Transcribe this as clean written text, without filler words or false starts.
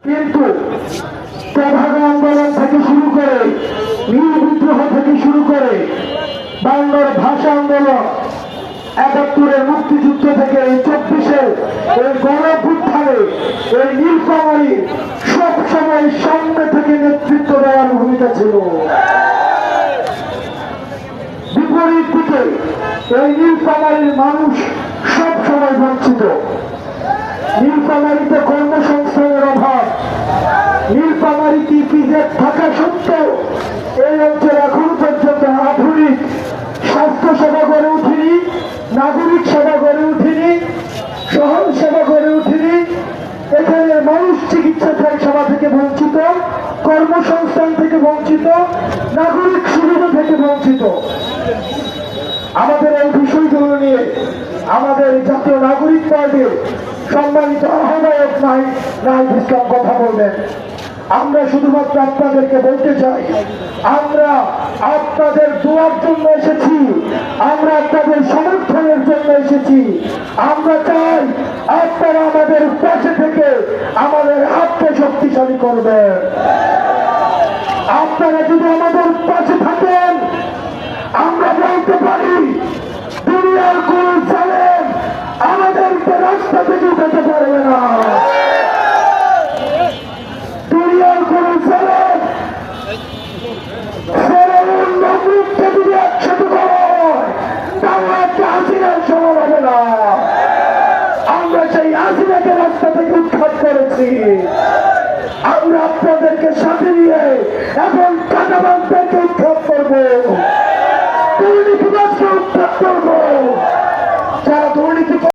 কিন্তু তেভাগা আন্দোলন থেকে শুরু করে নীল বিদ্রোহ থেকে শুরু করে বাংলার ভাষা আন্দোলন, ৭১-এর মুক্তিযুদ্ধ থেকে এই ২৪-এর এই গণঅভ্যুত্থানে এই নীলফামারীর সবসময় সামনে থেকে নেতৃত্ব দেওয়ার ভূমিকা ছিল। বিপরীত দিকে এই নীলফামারীর মানুষ সবসময় বঞ্চিত। নীলফামারীতে কর্মসংস্থানের অভাব, নীলফামারীতে ইপিজেড থাকা সত্ত্বেও এই অঞ্চল এখনো পর্যন্ত আধুনিক স্বাস্থ্য সেবা গড়ে উঠেনি, নাগরিক সেবা গড়ে উঠেনি, শহর সেবা গড়ে উঠেনি। এখানে মানুষ চিকিৎসা সেবা থেকে বঞ্চিত, কর্মসংস্থান থেকে বঞ্চিত, নাগরিক সুবিধা থেকে বঞ্চিত। আমাদের এই বিষয়গুলো নিয়ে আমাদের জাতীয় নাগরিক পার্টির সম্মানিত আহ্বায়ক নাহিদ ইসলাম কথা বলবেন। আমরা শুধুমাত্র আপনাদেরকে বলতে চাই, আমরা আপনাদের দোয়ার জন্য এসেছি, আমরা আপনাদের সমর্থনের জন্য এসেছি। আমরা চাই আপনারা আমাদের পাশে থেকে আমাদের হাতকে শক্তিশালী করবেন। আপনারা যদি আমাদের পাশে থাকেন, আমরা বলতে পারি দুনিয়ার কোন জালেম আমাদেরকে রাস্তা থেকে উঠাতে পারবে না। দুনিয়ার কোন জালেম নমরুদকে যদি একসাথে হয় তাহলে একটা হাসিনার সমান হবে না। আমরা সেই হাসিনাকে রাস্তা থেকে উৎখাত করেছি। আমরা আপনাদেরকে সাথে নিয়ে এখন কাটাবানদেরকে উৎখাত করবো, দুর্নীতিবাদকে উৎখাত করবো।